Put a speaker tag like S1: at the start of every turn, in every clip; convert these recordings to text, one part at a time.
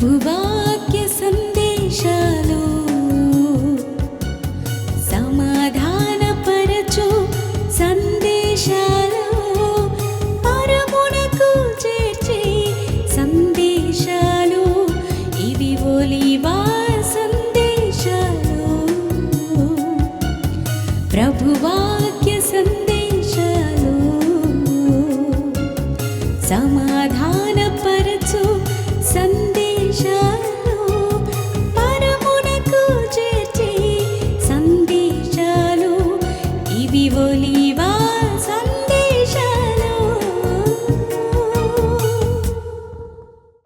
S1: ప్రభువాక్య సందేశాలు సమాధానపరచు సందేశాలు పరమునకు చేర్చే సందేశాలు ఇవి ఒలీవా సందేశాలు. ప్రభువాక్య సందేశాలు సమాధానపరచు సందేశాలు పరమునకు చేర్చే సందేశాలు ఇవి ఒలీవా సందేశాలు.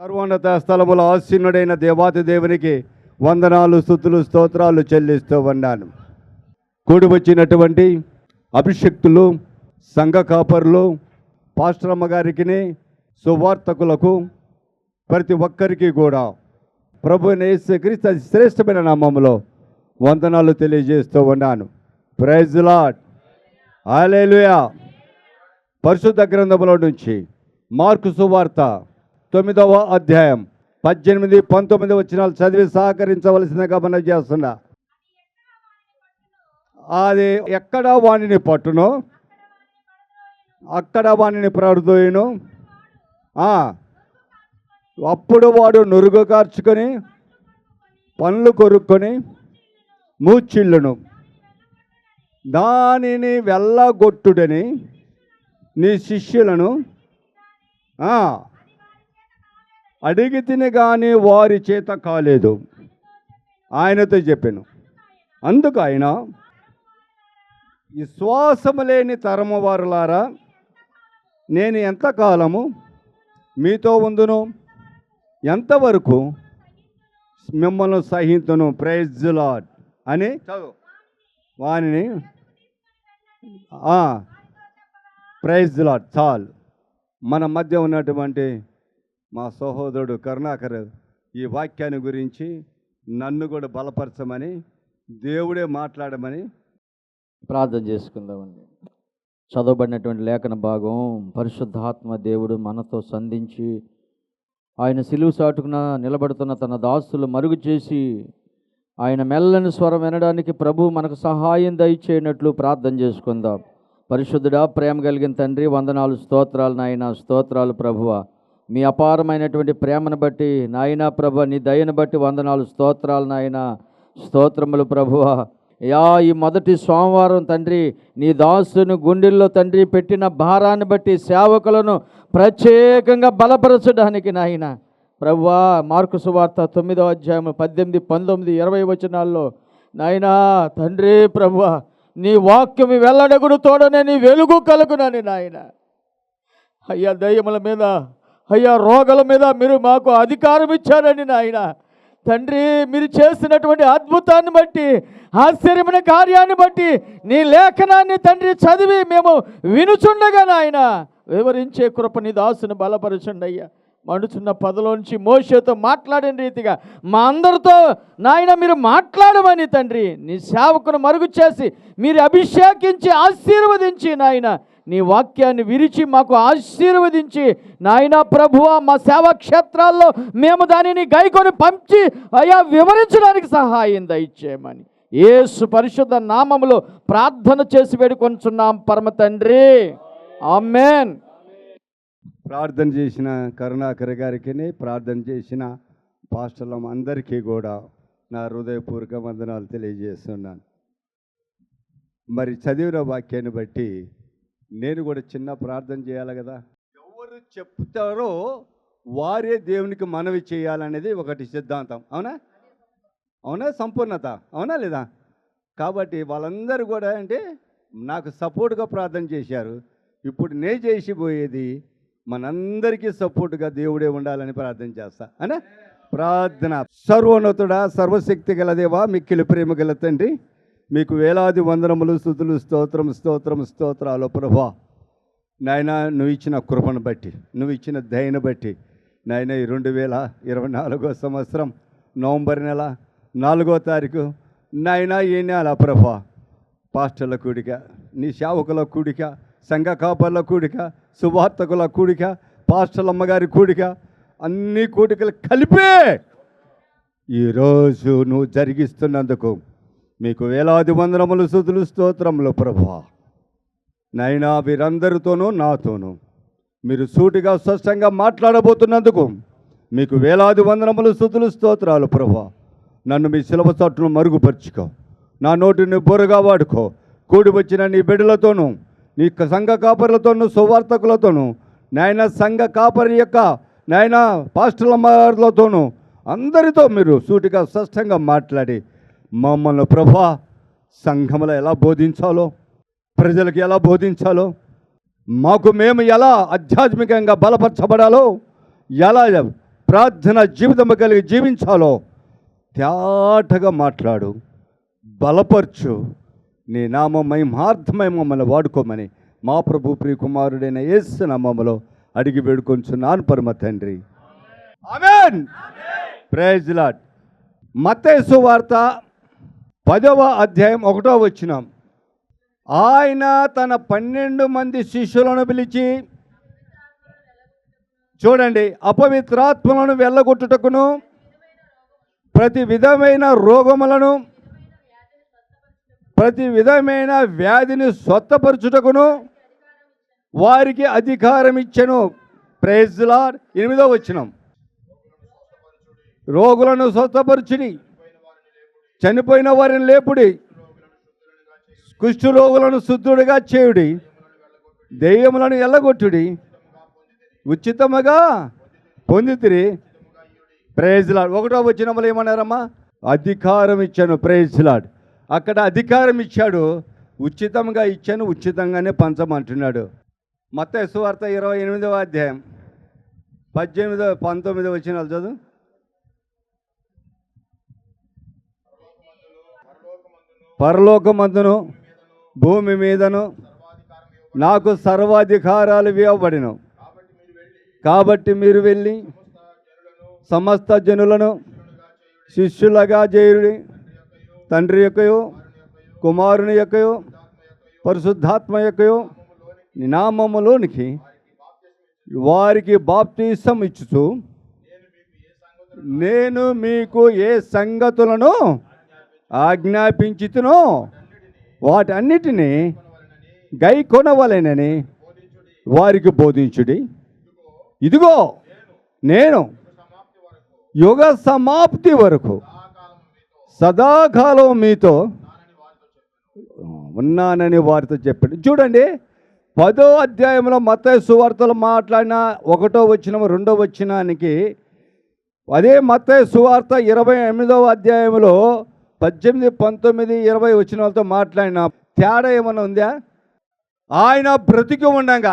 S2: సర్వోన్నత స్థలముల ఆసీనుడైన దేవాతి దేవునికి వందనాలు, స్తుతులు, స్తోత్రాలు చెల్లిస్తూ ఉన్నాను. కూడి వచ్చినటువంటి అభిషక్తులు, సంఘ కాపరులు, పాస్టరమ్మ గారికి, సువార్తకులకు, ప్రతి ఒక్కరికి కూడా ప్రభువైన యేసుక్రీస్తు శ్రేష్టమైన నామములో వందనాలు తెలియజేస్తూ ఉన్నాను. Praise the lord. హల్లెలూయా. పరిశుద్ధ గ్రంథములో నుంచి మార్కు సువార్త 9వ అధ్యాయం 18, 19 వచనాలు చదివి సహకరించవలసిందిగా మనం చేస్తున్నా. అది ఎక్కడ వాణిని పట్టునో అక్కడ వాణిని ప్రవర్దోయును. అప్పుడు వాడు నురుగు కార్చుకొని పనులు కొరుక్కొని మూచిళ్ళును. దానిని వెళ్ళగొట్టుడని నీ శిష్యులను అడిగి తిని కానీ వారి చేత కాలేదు ఆయనతో చెప్పాను. అందుకు ఆయన, విశ్వాసము లేని తరము వారులారా, నేను ఎంతకాలము మీతో ఉందును, ఎంతవరకు మిమ్మల్ని సహింతును. ప్రైజ్ ది లార్డ్ అని చదువు వానిని. Praise the lord. చాలు. మన మధ్య ఉన్నటువంటి మా సహోదరుడు కరుణాకర్ ఈ వాక్యాన్ని గురించి నన్ను కూడా బలపరచమని, దేవుడే మాట్లాడమని
S3: ప్రార్థన చేసుకుందామండి. చదవబడినటువంటి లేఖన భాగం, పరిశుద్ధాత్మ దేవుడు మనతో సంధించి ఆయన సిలువ సాటుకున నిలబడుతున్న తన దాసులు మరుగు చేసి ఆయన మెల్లని స్వరం వినడానికి ప్రభు మనకు సహాయం దయచేయనట్లు ప్రార్థన చేసుకుందాం. పరిశుద్ధుడా, ప్రేమ కలిగిన తండ్రి, వందనాలు, స్తోత్రాలు నాయన. స్తోత్రాలు ప్రభువా, మీ అపారమైనటువంటి ప్రేమను బట్టి నాయనా ప్రభు, నీ దయను బట్టి వందనాలు, స్తోత్రాలు నాయన. స్తోత్రములు ప్రభువా. ఈ మొదటి సోమవారం తండ్రి, నీ దాసుని గుండెల్లో తండ్రి పెట్టిన భారాన్ని బట్టి సేవకులను ప్రత్యేకంగా బలపరచడానికి నాయన ప్రభువా, మార్కు సువార్త 9వ అధ్యాయం 18, 19, 20 వచనాల్లో నాయనా తండ్రి ప్రభువా, నీ వాక్యం వెల్లడగుడు తోడనే నీ వెలుగు కలుగునని నాయన. అయ్యా, దయ్యముల మీద, అయ్యా రోగాల మీద మీరు మాకు అధికారం ఇచ్చారని నాయన తండ్రి. మీరు చేసినటువంటి అద్భుతాన్ని బట్టి, ఆశ్చర్యమైన కార్యాన్ని బట్టి నీ లేఖనాన్ని తండ్రి చదివి మేము వినుచుండగా నాయన వివరించే కృప నీ దాసుని బలపరచండి అయ్యా. మండుచున్న పదలోంచి మోషేతో మాట్లాడిన రీతిగా మా అందరితో నాయన మీరు మాట్లాడమని తండ్రి నీ సేవకును మరుగు చేసి మీరు అభిషేకించి ఆశీర్వదించి నాయన నీ వాక్యాన్ని విరిచి మాకు ఆశీర్వదించి నాయన ప్రభువా, మా సేవా క్షేత్రాల్లో మేము దానిని గైకొని పంచి అయ్యా వివరించడానికి సహాయం దయచేయమని యేసు పరిశుద్ధ నామములో ప్రార్థన చేసి వేడుకొంచున్నాం పరమ తండ్రి. ఆమేన్.
S2: ప్రార్థన చేసిన కరుణాకర్ గారికి, ప్రార్థన చేసిన పాస్టర్లం అందరికీ కూడా నా హృదయపూర్వక వందనాలు తెలియజేస్తున్నాను. మరి చదివిన వాక్యాన్ని బట్టి నేను కూడా చిన్న ప్రార్థన చేయాలి కదా. ఎవరు చెప్తారో వారే దేవునికి మనవి చేయాలనేది ఒకటి సిద్ధాంతం. అవునా? అవునా? సంపూర్ణత. అవునా లేదా? కాబట్టి వాళ్ళందరూ కూడా అంటే నాకు సపోర్ట్గా ప్రార్థన చేశారు. ఇప్పుడు నేను చేసిపోయేది మనందరికీ సపోర్టుగా దేవుడే ఉండాలని ప్రార్థన చేస్తా. అనే ప్రార్థన. సర్వోన్నతుడా, సర్వశక్తి గల దేవా, మిక్కిలి ప్రేమ గల తండ్రి, మీకు వేలాది వందనములు, స్తుతులు, స్తోత్రాలు ప్రభువా. నాయన, నువ్వు ఇచ్చిన కృపను బట్టి, నువ్వు ఇచ్చిన దయను బట్టి నాయన ఈ 2024 సంవత్సరం నవంబర్ నెల 4వ తారీఖు నాయన ఈ నెల ప్రభువా, పాస్టర్ల కూడిక, నీ సేవకుల కూడిక, సంఘ కాపర్ల కూడిక, సువార్తకుల కూడిక, పాస్టర్ల అమ్మగారి కూడిక, అన్ని కూడికలు కలిపే ఈరోజు నువ్వు జరిగిస్తున్నందుకు మీకు వేలాది వందనములు స్తుతులు స్తోత్రములు ప్రభువా. నైనా వీరందరితోనూ నాతోనూ మీరు సూటిగా స్పష్టంగా మాట్లాడబోతున్నందుకు మీకు వేలాది వందనములు స్తుతులు స్తోత్రాలు ప్రభువా. నన్ను మీ శిలువ చాటును మరుగుపరుచుకో, నా నోటిని బొరుగా వాడుకో. కూడి వచ్చిన నీ బిడ్డలతోనూ, నీ సంఘ కాపరులతోనూ, సువార్తకులతోనూ, నాయన సంఘ కాపరి యొక్క నాయన పాస్టర్లతోనూ అందరితో మీరు సూటిగా స్పష్టంగా మాట్లాడి మమ్మల్ని ప్రభువా సంఘంలో ఎలా బోధించాలో, ప్రజలకు ఎలా బోధించాలో, మాకు మేము ఎలా ఆధ్యాత్మికంగా బలపరచబడాలో, ఎలా ప్రార్థన జీవితం కలిగి జీవించాలో తేటగా మాట్లాడు, బలపరచు. నీ నామం మహిమార్థమై మమ్మల్ని వాడుకోమని మా ప్రభు ప్రియకుమారుడైన యేసు నామములో అడిగి వేడుకొంచున్నాను పరమ తండ్రి. ఆమేన్. Praise the lord. మత్తయి సువార్త 10వ అధ్యాయం 1వ వచనం. ఆయన తన 12 మంది శిష్యులను పిలిచి, చూడండి, అపవిత్రాత్మలను వెళ్ళగొట్టుటకును, ప్రతి విధమైన రోగములను, ప్రతి విధమైన వ్యాధిని స్వస్థపరచుటకును వారికి అధికారం ఇచ్చెను. Praise the lord. 8వ వచనం. రోగులను స్వస్థపరచుడి, చనిపోయిన వారిని లేపుడి, కుష్ఠు రోగులను శుద్ధుడిగా చేయుడి, దెయ్యములను ఎల్లగొట్టుడి, ఉచితముగా పొందితిరి. Praise the lord. 1వ వచనంలో ఏమన్నారమ్మా? అధికారం ఇచ్చాను. Praise the lord. అక్కడ అధికారం ఇచ్చాడు, ఉచితంగా ఇచ్చాను, ఉచితంగానే పంచమంటున్నాడు. మత్తయి సువార్త 28వ అధ్యాయం 18, 19 వచనాలు చదువు. పరలోకమందును భూమి మీదను నాకు సర్వాధికారాలు ఇవ్వబడిను. కాబట్టి మీరు వెళ్ళి సమస్త జనులను శిష్యులుగా చేయుడి, తండ్రి యొక్కయో, కుమారుని యొక్కయో, పరిశుద్ధాత్మ యొక్కయో నామములోనికి వారికి బాప్తీసం ఇచ్చుచు, నేను మీకు ఏ సంగతులను ఆజ్ఞాపించుతునో వాటన్నిటినీ గైకొనవలెనని వారికి బోధించుడి. ఇదిగో నేను యుగ సమాప్తి వరకు సదాకాలం మీతో ఉన్నానని వారితో చెప్పండి. చూడండి, 10వ అధ్యాయంలో మత్తయి సువార్తలు మాట్లాడిన 1వ వచనం 2వ వచనానికి, అదే మత్తయి సువార్త 28వ అధ్యాయంలో 18, 19, 20 వచనాలతో మాట్లాడిన తేడా ఏమన్నా ఉందా? ఆయన బ్రతికి ఉండగా,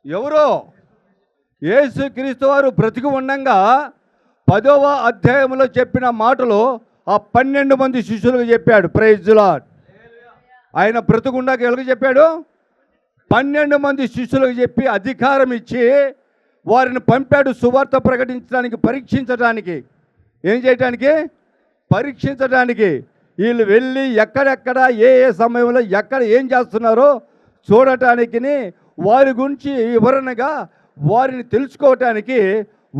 S2: ఎవరో యేసుక్రీస్తు వారు బ్రతికి ఉండగా 10వ అధ్యాయంలో చెప్పిన మాటలు ఆ 12 మంది శిష్యులకు చెప్పాడు. Praise the lord. ఆయన బ్రతుకుండాక ఎవరికి చెప్పాడు? 12 మంది శిష్యులకు చెప్పి అధికారం ఇచ్చి వారిని పంపాడు సువార్త ప్రకటించడానికి, పరీక్షించడానికి. ఏం చేయటానికి? పరీక్షించడానికి. వీళ్ళు వెళ్ళి ఎక్కడెక్కడ ఏ ఏ సమయంలో ఎక్కడ ఏం చేస్తున్నారో చూడటానికి, వారి గురించి వివరణగా వారిని తెలుసుకోవటానికి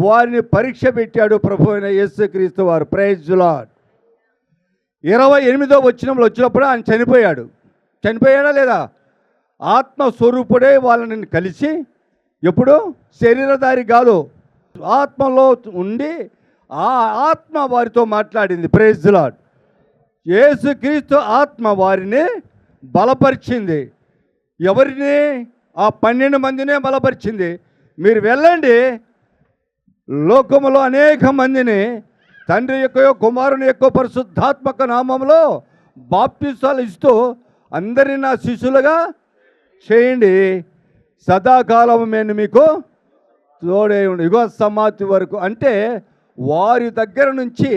S2: వారిని పరీక్ష పెట్టాడు ప్రభు అయిన యేసుక్రీస్తు వారు. Praise the lord. 28వ వచనంలో వచ్చినప్పుడు ఆయన చనిపోయాడు. చనిపోయాడా లేదా? ఆత్మస్వరూపుడే వాళ్ళని కలిసి, ఎప్పుడు శరీరధారి కాదు, ఆత్మలో ఉండి ఆ ఆత్మ వారితో మాట్లాడింది. Praise the lord. యేసుక్రీస్తు ఆత్మ వారిని బలపరిచింది. ఎవరిని? ఆ 12 మందినే బలపరిచింది. మీరు వెళ్ళండి, లోకములో అనేక మందిని తండ్రి యొక్క, కుమారుని యొక్క, పరిశుద్ధాత్మక నామంలో బాప్తిసాలు ఇస్తూ అందరినీ నా శిష్యులుగా చేయండి, సదాకాలం నేను మీకు తోడే ఉండి యుగ సమాప్తి వరకు. అంటే వారి దగ్గర నుంచి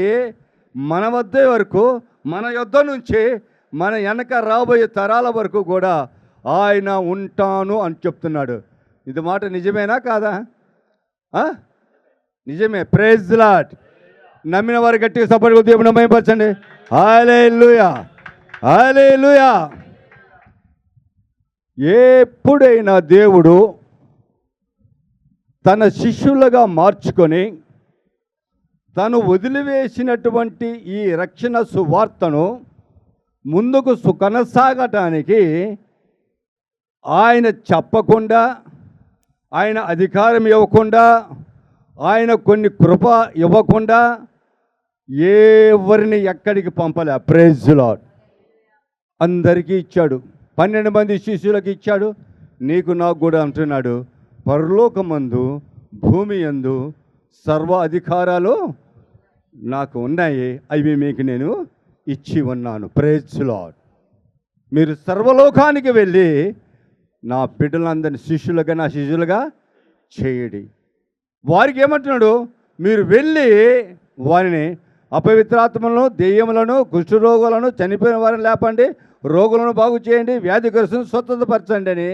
S2: మన వద్ద వరకు, మన యొద్ద నుంచి మన వెనక రాబోయే తరాల వరకు కూడా ఆయన ఉంటాను అని చెప్తున్నాడు. ఇది మాట నిజమేనా కాదా? నిజమే. Praise the lord. నమ్మిన వారు గట్టిగా సపోర్ట్ దేవుని మహిమపరచండి. హల్లెలూయా, హల్లెలూయా. ఎప్పుడైనా దేవుడు తన శిష్యులుగా మార్చుకొని తను వదిలివేసినటువంటి ఈ రక్షణ సువార్తను ముందుకు కొనసాగటానికి ఆయన చెప్పకుండా, ఆయన అధికారం ఇవ్వకుండా, ఆయన కొన్ని కృప ఇవ్వకుండా ఎవరిని ఎక్కడికి పంపలే. Praise lord. అందరికీ ఇచ్చాడు. 12 మంది శిష్యులకు ఇచ్చాడు. నీకు నాకు కూడా అంటున్నాడు, పరలోకమందు భూమి యందు సర్వ అధికారాలు నాకు ఉన్నాయి, అవి మీకు నేను ఇచ్చి ఉన్నాను. Praise lord. మీరు సర్వలోకానికి వెళ్ళి నా బిడ్డలందరినీ నా శిష్యులుగా చేయడి. వారికి ఏమంటున్నాడు, మీరు వెళ్ళి వారిని అపవిత్రాత్మలను, దెయ్యములను, కుష్ఠరోగులను, చనిపోయిన వారిని లేపండి, రోగులను బాగు చేయండి, వ్యాధిగ్రస్తులను స్వస్థతపరచండి అని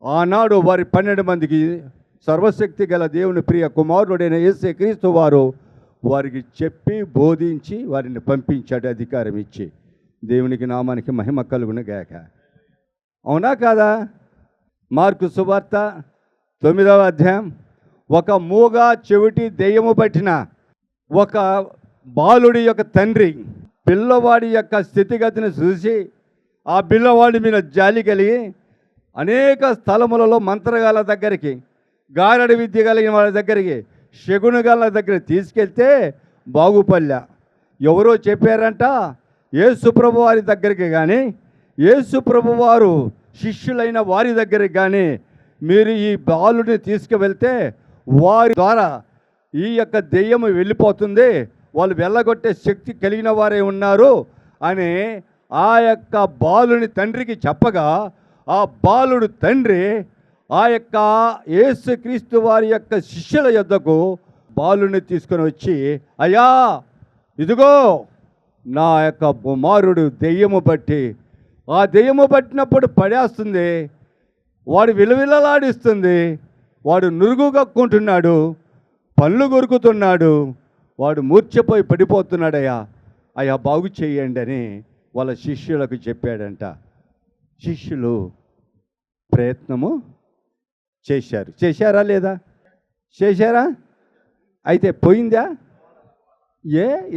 S2: ఆనాడు వారి 12 మందికి సర్వశక్తి గల దేవుని ప్రియ కుమారుడైన యేసు క్రీస్తు వారు వారికి చెప్పి బోధించి వారిని పంపించాడు, అధికారం ఇచ్చి. దేవునికి నామానికి మహిమ కలుగును గాక. అవునా కాదా? మార్కు సువార్త 9వ అధ్యాయం. ఒక మూగ చెవిటి దెయ్యము పట్టిన ఒక బాలుడి యొక్క తండ్రి పిల్లవాడి యొక్క స్థితిగతిని చూసి ఆ పిల్లవాడి మీద జాలి కలిగి అనేక స్థలములలో మంత్రగాళ్ళ దగ్గరికి, గారడి విద్య కలిగిన వాళ్ళ దగ్గరికి, శగునగాళ్ళ దగ్గరికి తీసుకెళ్తే బాగుపల్లా. ఎవరో చెప్పారంట, యేసుప్రభు వారి దగ్గరికి కానీ, యేసుప్రభు వారు శిష్యులైన వారి దగ్గరికి కానీ మీరు ఈ బాలుడిని తీసుకువెళ్తే వారి ద్వారా ఈ యొక్క దెయ్యము వెళ్ళిపోతుంది, వాళ్ళు వెళ్ళగొట్టే శక్తి కలిగిన వారే ఉన్నారు అని ఆ యొక్క బాలుని తండ్రికి చెప్పగా, ఆ బాలుడు తండ్రి ఆ యొక్క యేసుక్రీస్తు వారి యొక్క శిష్యుల యొద్దకు బాలుని తీసుకొని వచ్చి, అయ్యా ఇదిగో నా యొక్క కుమారుడు దెయ్యము బట్టి, ఆ దెయ్యము పట్టినప్పుడు పడేస్తుంది, వాడు విలవిలలాడిస్తుంది, వాడు నురుగు కక్కుంటున్నాడు, పళ్ళు కొరుకుతున్నాడు, వాడు మూర్ఛపోయి పడిపోతున్నాడయ్యా, అయ్యా బాగు చేయండి అని వాళ్ళ శిష్యులకు చెప్పాడంట. శిష్యులు ప్రయత్నము చేశారు. చేశారా లేదా? చేశారా? అయితే పోయిందా?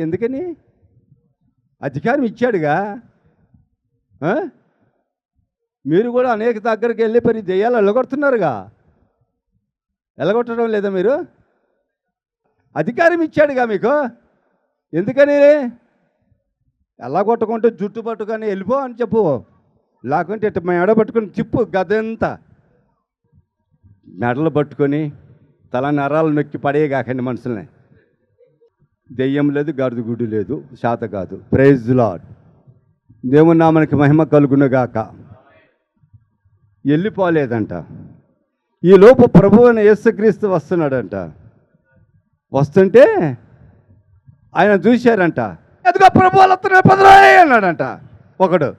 S2: ఎందుకని? అధికారం ఇచ్చాడుగా. మీరు కూడా అనేక దగ్గరికి వెళ్ళి పరి దెయ్యాలు వెళ్ళగొడుతున్నారుగా. వెళ్ళగొట్టడం లేదా? మీరు అధికారం ఇచ్చాడుగా మీకు. ఎందుకని? వెళ్ళగొట్టకుంటే జుట్టు పట్టుకొని వెళ్ళిపో అని చెప్పు, లేకుంటే ఇట్లా మెడ పట్టుకొని తిప్పు, గదంతా మెడలు పట్టుకొని తల నరాలు నొక్కి పడేయగాకండి మనుషుల్ని. దెయ్యం లేదు, గరుదు గుడ్డు లేదు, శాత కాదు. Praise lord. దేవుని నామానికి మహిమ కలుగునుగాక. వెళ్ళిపోలేదంట. ఈ లోపు ప్రభువు అయిన యేసుక్రీస్తు వస్తున్నాడంట. వస్తుంటే ఆయన చూశారంట. ఎదుగో ప్రభు అన్నాడంట ఒకడు.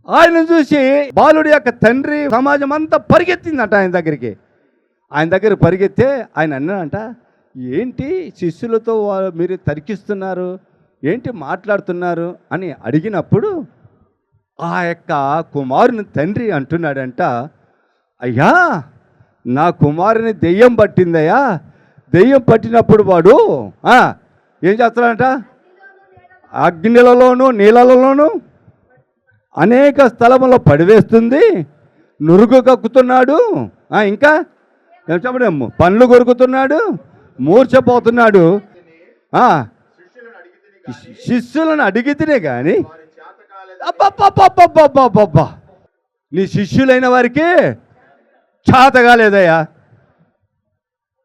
S2: ఆయన చూసి బాలుడి యొక్క తండ్రి సమాజం అంతా పరిగెత్తిందంట ఆయన దగ్గరికి. ఆయన దగ్గర పరిగెత్తే ఆయన అన్నాడంట, ఏంటి శిష్యులతో మీరు తర్కిస్తున్నారు, ఏంటి మాట్లాడుతున్నారు అని అడిగినప్పుడు ఆ యొక్క కుమారుని తండ్రి అంటున్నాడంట, అయ్యా నా కుమారుని దెయ్యం పట్టిందయ్యా, దెయ్యం పట్టినప్పుడు వాడు ఏం చేస్తాడంట, అగ్నిలలోనూ నీళ్ళలోనూ అనేక స్థలములో పడివేస్తుంది, నురుగు కక్కుతున్నాడు, ఇంకా ఏం చెప్పడము పండ్లు కొరుకుతున్నాడు, మూర్ఛపోతున్నాడు. శిష్యులను అడిగితేనే కానీ అబ్బబ్బబ్బబ్బబ్బబ్బబ్బా నీ శిష్యులైన వారికి చేత కాలేదయ్యా.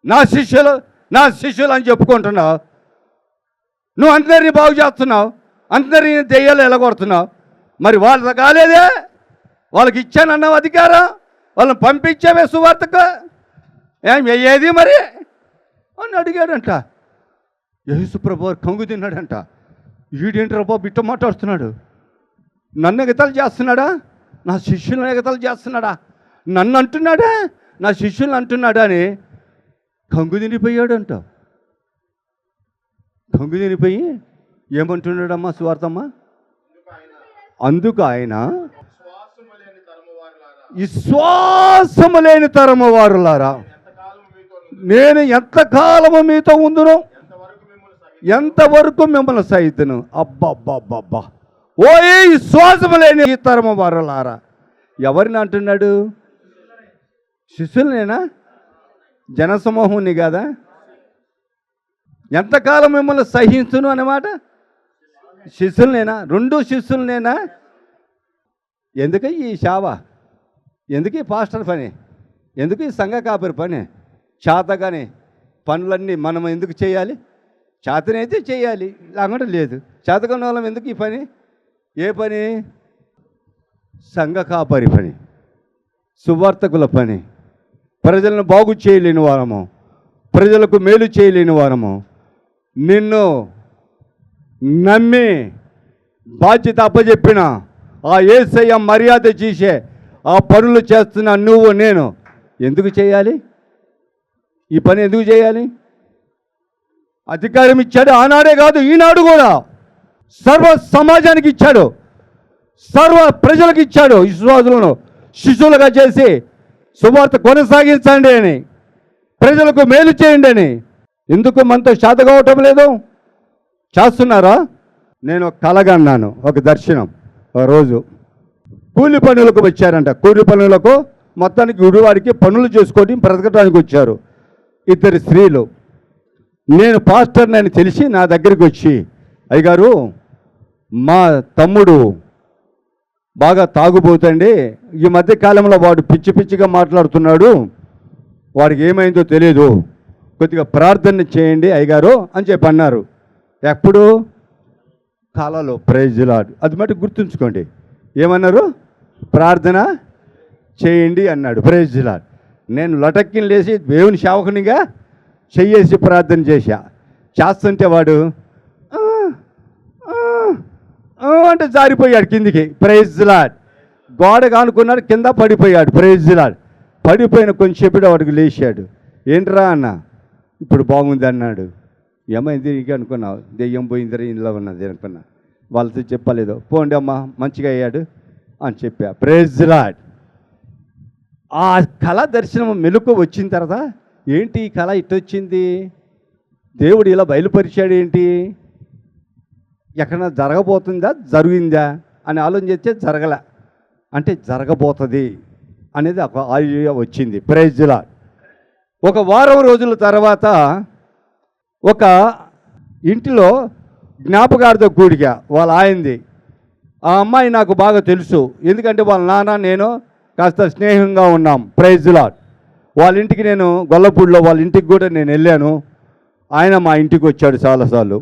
S2: నా శిష్యులు అని చెప్పుకుంటున్నావు, నువ్వు అందరినీ బాగు చేస్తున్నావు, అందరినీ దెయ్యాలు ఎలగొడుతున్నావు, మరి వాళ్ళకి కాలేదే, వాళ్ళకి ఇచ్చానన్నావు అధికారం, వాళ్ళని పంపించావే సువార్తకు, ఏది మరి అని అడిగాడంట. యేసుప్రభు కంగు తిన్నాడంట. వీడేంటి బాబు ఇట్ట మాట్లాడుతున్నాడు, నన్ను ఎగతాలు చేస్తున్నాడా, నా శిష్యులను ఎగతాలు చేస్తున్నాడా, నన్ను అంటున్నాడా, నా శిష్యులను అంటున్నాడా అని కంగు తినిపోయాడంట. కంగు తినిపోయి ఏమంటున్నాడమ్మా సువార్తమ్మా, అందుకు ఆయన విశ్వాసము లేని తరము వారులారా, నేను ఎంతకాలము మీతో ఉందును, ఎంతవరకు మిమ్మల్ని సహితును. అబ్బబ్బబ్బబ్బా, ఓ ఈ విశ్వాసము లేని ఈ తరము వారలారా. ఎవరిని అంటున్నాడు? శిష్యులనేనా? జనసమూహుని కదా? ఎంతకాలం మిమ్మల్ని సహించును అన్నమాట. శిష్యులనేనా? 2 శిష్యులనేనా? ఎందుకు ఈ సేవ? ఎందుకు ఈ పాస్టర్ పని? ఎందుకు ఈ సంఘ కాపరి పని? చేతగానే పనులన్నీ మనం ఎందుకు చేయాలి? చేతనైతే చేయాలి, లేకుంటే లేదు. చేతకాని వాళ్ళం ఎందుకు ఈ పని? ఏ పని? సంఘ కాపరి పని, సువార్తకుల పని. ప్రజలను బాగు చేయలేని వారము, ప్రజలకు మేలు చేయలేని వారము, నిన్ను నమ్మి బాధ్యత అప్పచెప్పిన ఆ యేసయ్య మర్యాద చేసే ఆ పనులు చేస్తున్న నువ్వు నేను ఎందుకు చేయాలి? ఈ పని ఎందుకు చేయాలి? అధికారం ఇచ్చాడు, ఆనాడే కాదు ఈనాడు కూడా సర్వ సమాజానికి ఇచ్చాడు, సర్వ ప్రజలకు ఇచ్చాడు. విశ్వాసులను శిష్యులుగా చేసి సువార్త కొనసాగించండి అని, ప్రజలకు మేలు చేయండి అని. ఎందుకు మనతో శాత కావటం లేదు? చేస్తున్నారా? నేను కలగన్నాను, ఒక దర్శనం. ఒక రోజు కూలి పనులకు వచ్చారంట. కూలి పనులకు మొత్తానికి గుడివారికి పనులు చేసుకొని బ్రతకడానికి వచ్చారు 2 స్త్రీలు. నేను పాస్టర్ని అని తెలిసి నా దగ్గరికి వచ్చి, అయ్యగారు మా తమ్ముడు బాగా తాగుబోతండి, ఈ మధ్య కాలంలో వాడు పిచ్చి పిచ్చిగా మాట్లాడుతున్నాడు, వాడికి ఏమైందో తెలియదు, కొద్దిగా ప్రార్థన చేయండి అయ్యగారు అని చెప్పి అన్నారు. ఎప్పుడు? కలలో. Praise lord. అది మటు గుర్తుంచుకోండి. ఏమన్నారు? ప్రార్థన చేయండి అన్నాడు. Praise lord. నేను లటక్కిని లేచి దేవుని సేవకునిగా చెయ్యేసి ప్రార్థన చేస్తుంటే వాడు అంటే జారిపోయాడు కిందికి. Praise lord. గోడ కానుకున్నాడు, కింద పడిపోయాడు. Praise lord. పడిపోయిన కొంచెంసేపు వాడికి లేచాడు. ఏంట్రా అన్న? ఇప్పుడు బాగుంది అన్నాడు. ఏమైంది నీకు అనుకున్నావు? దెయ్యం పోయిందిరా ఇంట్లో ఉన్నది అనుకున్నా. వాళ్ళతో చెప్పలేదు. పోండి అమ్మా మంచిగా అయ్యాడు అని చెప్పా. Praise lord. ఆ కళ దర్శనం మెలకు వచ్చిన తర్వాత, ఏంటి ఈ కళ ఇట్టొచ్చింది, దేవుడు ఇలా బయలుపరిచాడు ఏంటి, ఎక్కడన్నా జరగబోతుందా జరిగిందా అని ఆలోచన చేస్తే జరగలే, అంటే జరగబోతుంది అనేది ఒక ఐడియా వచ్చింది. Praise lord. ఒక వారం రోజుల తర్వాత ఒక ఇంటిలో జ్ఞాపకార్థ కూడిక వాళ్ళ ఆయింది. ఆ అమ్మాయి నాకు బాగా తెలుసు, ఎందుకంటే వాళ్ళ నాన్న నేను కాస్త స్నేహంగా ఉన్నాం. Praise lord. వాళ్ళ ఇంటికి నేను గొల్లపూడిలో వాళ్ళ ఇంటికి కూడా నేను వెళ్ళాను. ఆయన మా ఇంటికి వచ్చాడు చాలాసార్లు.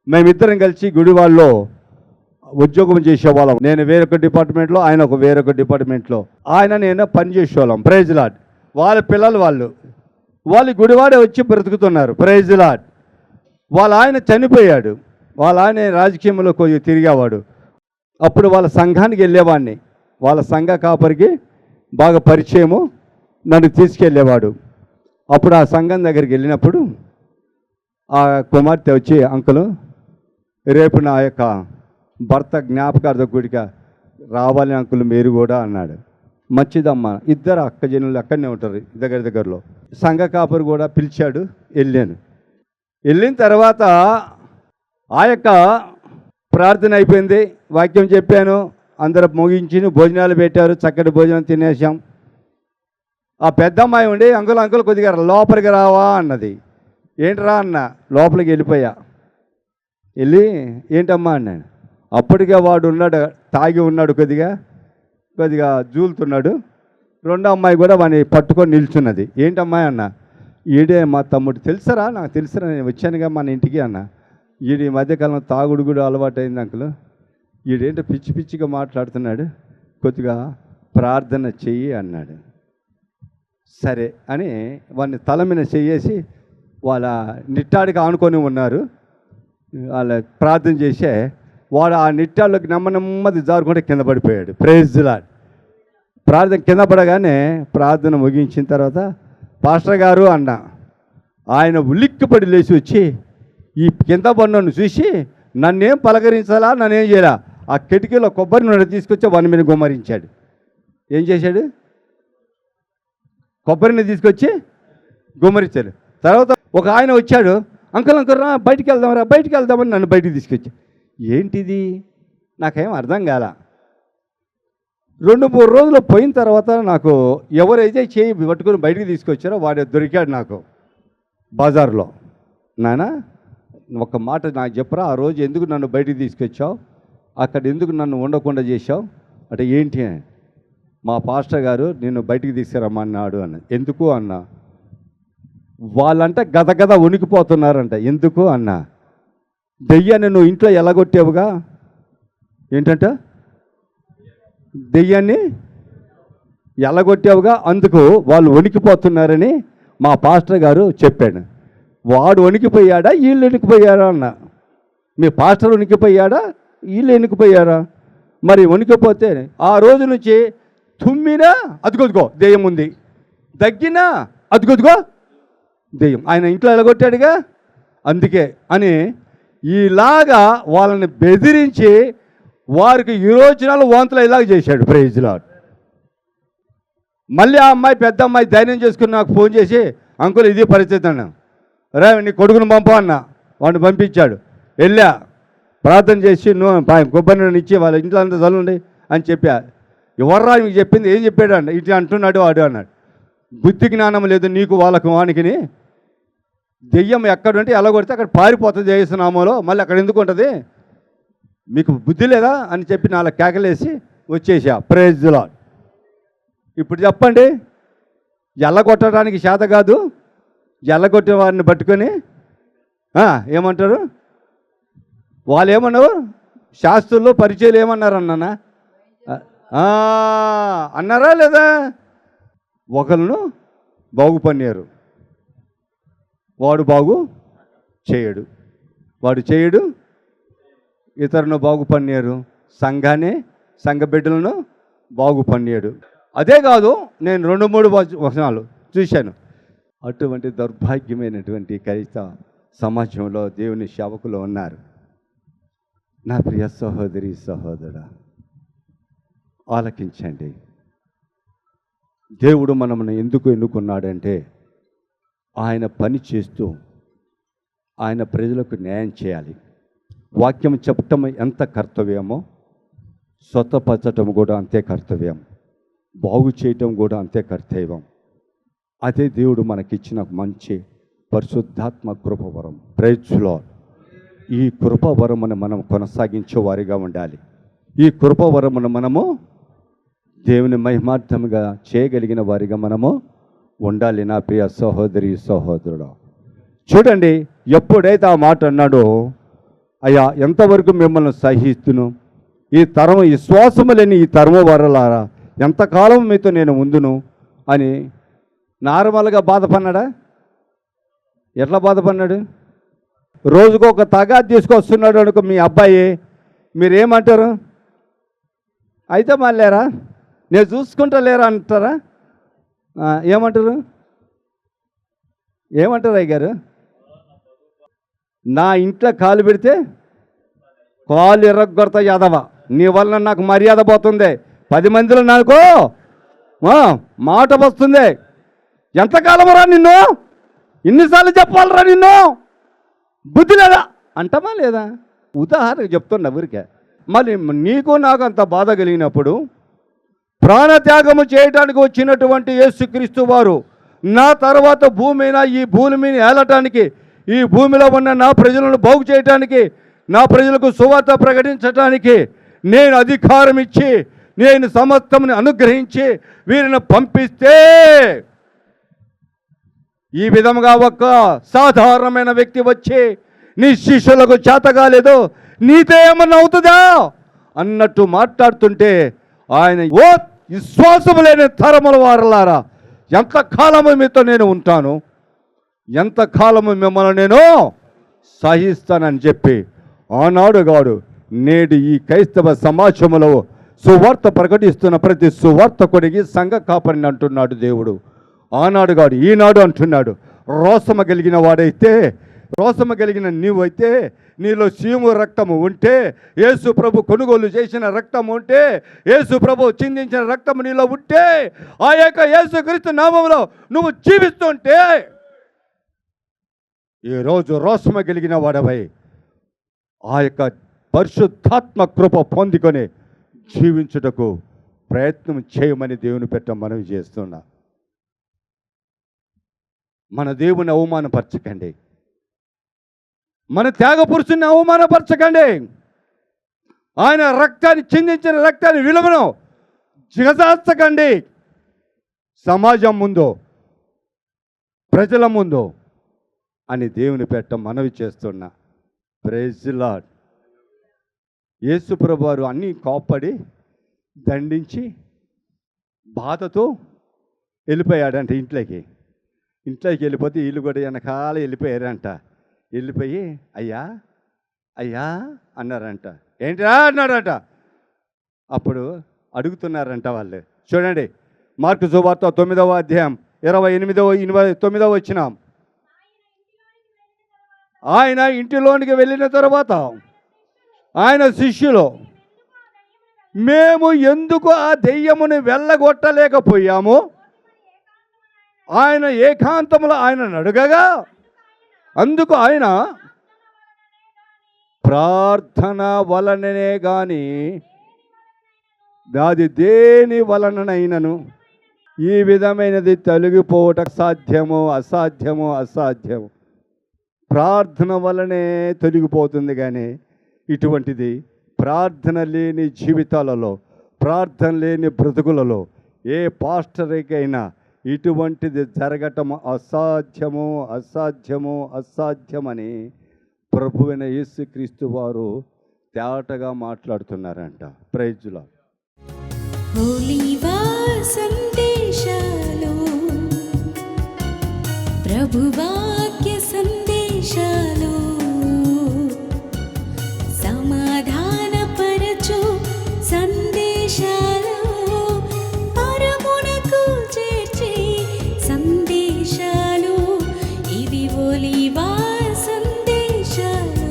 S2: మేమిద్దరం కలిసి గుడివాళ్ళలో ఉద్యోగం చేసేవాళ్ళం. నేను వేరొక డిపార్ట్మెంట్లో, ఆయన ఒక వేరొక డిపార్ట్మెంట్లో. ఆయన నేను పని చేసేవాళ్ళం. Praise lord. వాళ్ళ పిల్లలు వాళ్ళు గుడివాడే వచ్చి బ్రతుకుతున్నారు. Praise lord. వాళ్ళ ఆయన చనిపోయాడు. వాళ్ళ ఆయన రాజకీయంలో కొద్దిగా తిరిగేవాడు. అప్పుడు వాళ్ళ సంఘానికి వెళ్ళేవాడిని. వాళ్ళ సంఘ కాపరికి బాగా పరిచయము, నన్ను తీసుకెళ్ళేవాడు. అప్పుడు ఆ సంఘం దగ్గరికి వెళ్ళినప్పుడు ఆ కుమార్తె వచ్చి, అంకులు రేపు నా యొక్క భర్త జ్ఞాపకార్థ గుడిక రావాలి అంకులు మీరు కూడా అన్నాడు. మంచిదమ్మా. ఇద్దరు అక్కజనులు అక్కడనే ఉంటారు దగ్గరలో. సంఘ కాపరి కూడా పిలిచాడు. వెళ్ళిన తర్వాత ఆ యొక్క ప్రార్థన అయిపోయింది, వాక్యం చెప్పాను, అందరూ ముగించి భోజనాలు పెట్టారు, చక్కటి భోజనం తినేసాం. ఆ పెద్దమ్మాయి ఉండి, అంకుల్ కొద్దిగా లోపలికి రావా అన్నది. ఏంట్రా అన్న? లోపలికి వెళ్ళిపోయా. వెళ్ళి ఏంటమ్మా అన్నాడు. అప్పటికే వాడు ఉన్నాడు, తాగి ఉన్నాడు, కొద్దిగా జూలుతున్నాడు. రెండో అమ్మాయి కూడా వాడిని పట్టుకొని నిల్చున్నది. ఏంటమ్మాయి అన్న? ఈడే మా తమ్ముడు. తెలుసరా? నాకు తెలుసరా, నేను వచ్చానుగా మన ఇంటికి అన్న. ఈడు ఈ మధ్యకాలం తాగుడు కూడా అలవాటు అయింది అంకుల్. ఈడేంటో పిచ్చి పిచ్చిగా మాట్లాడుతున్నాడు, కొద్దిగా ప్రార్థన చెయ్యి అన్నాడు. సరే అని వాడిని తల మీద చెయ్యేసి వాళ్ళ నిట్టాడికి ఆనుకొని ఉన్నారు. వాళ్ళ ప్రార్థన చేసే వాడు ఆ నిట్టాళ్ళకి నెమ్మది జారుకుంటే కింద పడిపోయాడు. Praise lord. ప్రార్థన కింద పడగానే ప్రార్థన ముగించిన తర్వాత, పాస్టర్ గారు అన్న. ఆయన ఉలిక్కిపడి లేచి వచ్చి ఈ కింద పడినను చూసి నన్నేం పలకరించాలా, నన్నేం చేయాలా, ఆ కిటికీలో కొబ్బరి నూనె తీసుకొచ్చి వాని మీద గుమ్మరించాడు. ఏం చేశాడు? కొబ్బరిని తీసుకొచ్చి గుమ్మరించాడు. తర్వాత ఒక ఆయన వచ్చాడు, అంకుల్ రా బయటికి వెళ్దామని నన్ను బయటికి తీసుకొచ్చా. ఏంటిది నాకేం అర్థం కాల. 2-3 రోజులు పోయిన తర్వాత నాకు ఎవరైతే చేయి పట్టుకుని బయటికి తీసుకొచ్చారో వాడు దొరికాడు నాకు బజార్లో. నాన్న ఒక మాట నాకు చెప్పరా, ఆ రోజు ఎందుకు నన్ను బయటికి తీసుకొచ్చావు, అక్కడ ఎందుకు నన్ను ఉండకుండా చేశావు అంటే ఏంటి, మా పాస్టర్ గారు నిన్ను బయటికి తీసుకురమ్మన్నాడు అన్న. ఎందుకు అన్న, వాళ్ళంట గదగద ఉనికిపోతున్నారంట. ఎందుకు అన్న, దెయ్యాన్ని నువ్వు ఇంట్లో ఎలాగొట్టావుగా, ఏంటంట దెయ్యాన్ని ఎలాగొట్టావుగా, అందుకు వాళ్ళు వణికిపోతున్నారని మా పాస్టర్ గారు చెప్పాడు. వాడు వణికిపోయాడా వీళ్ళు వణికిపోయారా అన్న. మీ పాస్టర్ వణికిపోయాడా వీళ్ళు వణికిపోయారా? మరి వణికిపోతే ఆ రోజు నుంచి తుమ్మినా అదిగొదిగో దెయ్యం ఉంది, దగ్గినా అదిగొదిగో దెయ్యం, ఆయన ఇంట్లో ఎలాగొట్టాడుగా అందుకే అని ఇలాగా వాళ్ళని బెదిరించి వారికి విరోచనాలు వాంతులు ఇలాగ చేశాడు. Praise lord. మళ్ళీ ఆ అమ్మాయి పెద్ద అమ్మాయి ధైర్యం చేసుకుని నాకు ఫోన్ చేసి, అంకుల్ ఇది పరిస్థితి అన్న, రే నీ కొడుకును పంప అన్న. వాడిని పంపించాడు. వెళ్ళా ప్రార్థన చేసి కొబ్బరి నూనె ఇచ్చి వాళ్ళ ఇంట్లో అంతా చల్లండి అని చెప్పా. ఎవర్రా మీకు చెప్పింది, ఏం చెప్పాడు అంట, ఇట్లా అంటున్నాడు వాడు అన్నాడు. బుద్ధి జ్ఞానం లేదు నీకు వాళ్ళకు వానికిని. దెయ్యం ఎక్కడుంటే ఎలా కొడితే అక్కడ పారిపోతుంది చేస్తున్నామోలో, మళ్ళీ అక్కడ ఎందుకు ఉంటుంది, మీకు బుద్ధి లేదా అని చెప్పి నాలుగు కేకలేసి వచ్చేసా. Praise the lord. ఇప్పుడు చెప్పండి, ఎల్లగొట్టడానికి చేత కాదు, ఎల్లగొట్టిన వారిని పట్టుకొని ఏమంటారు వాళ్ళు, ఏమన్నారు శాస్త్రులు పరిచయాలు ఏమన్నారు అన్నానా అన్నారా లేదా? ఒకళ్ళను బాగుపన్నారు, వాడు బాగు చేయడు, వాడు చేయడు, ఇతరులను బాగుపన్నారు, సంఘ బిడ్డలను బాగుపన్నాడు. అదే కాదు, నేను 2-3 వచనాలు చూశాను. అటువంటి దౌర్భాగ్యమైనటువంటి క్రైస్తవ సమాజంలో దేవుని సేవకులు ఉన్నారు. నా ప్రియ సహోదరి సహోదరుడా, ఆలకించండి. దేవుడు మనల్ని ఎందుకు ఎన్నుకున్నాడంటే ఆయన పని చేస్తూ ఆయన ప్రజలకు న్యాయం చేయాలి. వాక్యం చెప్పటం ఎంత కర్తవ్యమో స్వతపరచటం కూడా అంతే కర్తవ్యం, బాగు చేయటం కూడా అంతే కర్తవ్యం. అదే దేవుడు మనకిచ్చిన మంచి పరిశుద్ధాత్మ కృపవరం. Praise lord. ఈ కృపవరమును మనం కొనసాగించే వారిగా ఉండాలి. ఈ కృపవరమును మనము దేవుని మహిమార్థముగా చేయగలిగిన వారిగా మనము ఉండాలి. నా ప్రియ సహోదరి సహోదరుడు, చూడండి, ఎప్పుడైతే ఆ మాట అన్నాడో, అయ్యా ఎంతవరకు మిమ్మల్ని సహిస్తును, ఈ తరము విశ్వాసము లేని ఈ తరము వారలారా ఎంతకాలం మీతో నేను ఉందును అని నార్మల్గా బాధపడినాడా? ఎట్లా బాధపడినాడు? రోజుకు ఒక తగాద తీసుకొస్తున్నాడు అనుకో మీ అబ్బాయి, మీరేమంటారు? అయితే మళ్ళీరా నేను చూసుకుంటా లేరా అంటారా? ఏమంటారు అయ్యగారు? నా ఇంట్లో కాలు పెడితే కాలు ఎర్రగొడతా యాదవ, నీ వల్ల నాకు మర్యాద పోతుంది, 10 మందిలో నాకు మాట వస్తుంది. ఎంతకాలం రా నిన్ను, ఇన్నిసార్లు చెప్పాలరా నిన్ను, బుద్ధి లేదా అంటామా లేదా? ఉదాహరణకు చెప్తున్నా ఊరికే. మరి నీకు నాకు అంత బాధ కలిగినప్పుడు ప్రాణత్యాగము చేయటానికి వచ్చినటువంటి యేసుక్రీస్తు వారు నా తర్వాత ఈ భూమి మీద ఏలటానికి, ఈ భూమిలో ఉన్న నా ప్రజలను బాగు చేయటానికి, నా ప్రజలకు సువార్త ప్రకటించటానికి నేను అధికారం ఇచ్చి, నేను సమస్తముని అనుగ్రహించి వీరిని పంపిస్తే, ఈ విధముగా ఒక సాధారణమైన వ్యక్తి వచ్చి నీ శిష్యులకు చేత కాలేదు, నీతో ఏమన్నా అవుతుందా అన్నట్టు మాట్లాడుతుంటే ఆయన, ఓ విశ్వాసము లేని తరముల వారలారా ఎంతకాలము మీతో నేను ఉంటాను, ఎంతకాలము మిమ్మల్ని నేను సహిస్తానని చెప్పి ఆనాడు గాడు నేడు ఈ క్రైస్తవ సమాజంలో సువార్త ప్రకటిస్తున్న ప్రతి సువార్తకుడికి సంఘ కాపరిని అంటున్నాడు దేవుడు. ఆనాడు గాడు ఈనాడు అంటున్నాడు. రోసమ కలిగిన వాడైతే, రోసమ కలిగిన నీవైతే, నీలో సీము రక్తము ఉంటే, యేసు ప్రభు కొనుగోలు చేసిన రక్తము ఉంటే, యేసు ప్రభు చిందించిన రక్తము నీలో ఉంటే, ఆ యొక్క యేసుక్రీస్తు నామములో నువ్వు జీవిస్తుంటే ఈరోజు రోషము కలిగిన వాడవై ఆ యొక్క పరిశుద్ధాత్మ కృప పొందుకొని జీవించుటకు ప్రయత్నం చేయమని దేవుని పెట్ట మనవి చేస్తున్నా. మన దేవుని అవమానపరచకండి, మన త్యాగపురుషుని అవమానపరచకండి. ఆయన రక్తాన్ని చిందించిన రక్తాన్ని విలువను జిగజార్చకండి. సమాజం ముందు, ప్రజల ముందు అని దేవుని పెట్ట మనవి చేస్తున్నా. Praise the lord. యేసు ప్రభువారు అన్నీ కోప్పడి దండించి బాధతో వెళ్ళిపోయాడంట ఇంట్లోకి వెళ్ళిపోతే వీళ్ళు కూడా వెనకాల వెళ్ళిపోయారంట. వెళ్ళిపోయి అయ్యా అయ్యా అన్నారంట. ఏంటిరా అన్నాడంట. అప్పుడు అడుగుతున్నారంట వాళ్ళు. చూడండి, మార్కు సువార్త 9వ అధ్యాయం 28-29 వచనం. ఆయన ఇంటిలోనికి వెళ్ళిన తర్వాత ఆయన శిష్యులు, మేము ఎందుకు ఆ దెయ్యముని వెళ్ళగొట్టలేకపోయాము? ఆయన ఏకాంతములో ఆయనను అడగగా, అందుకు ఆయన ప్రార్థన వలననే కానీ దాది దేని వలననైనను ఈ విధమైనది తొలగిపోవట అసాధ్యము. ప్రార్థన వలనే తొలగిపోతుంది. కానీ ఇటువంటిది ప్రార్థన లేని జీవితాలలో, ప్రార్థన లేని బ్రతుకులలో ఏ పాస్టర్కైనా ఇటువంటిది జరగటం అసాధ్యమని ప్రభువైన యేసుక్రీస్తు వారు తేటగా మాట్లాడుతున్నారంట. Praise the lord.
S1: ఒలీవ సందేశాలు, ప్రభువాక్య సందేశాలు, సమాధానపరచు సందేశాలు, పరమునకు చేర్చే సందేశాలు, ఇవి ఒలీవ సందేశాలు,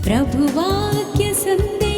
S1: ప్రభువాక్య సందేశాలు.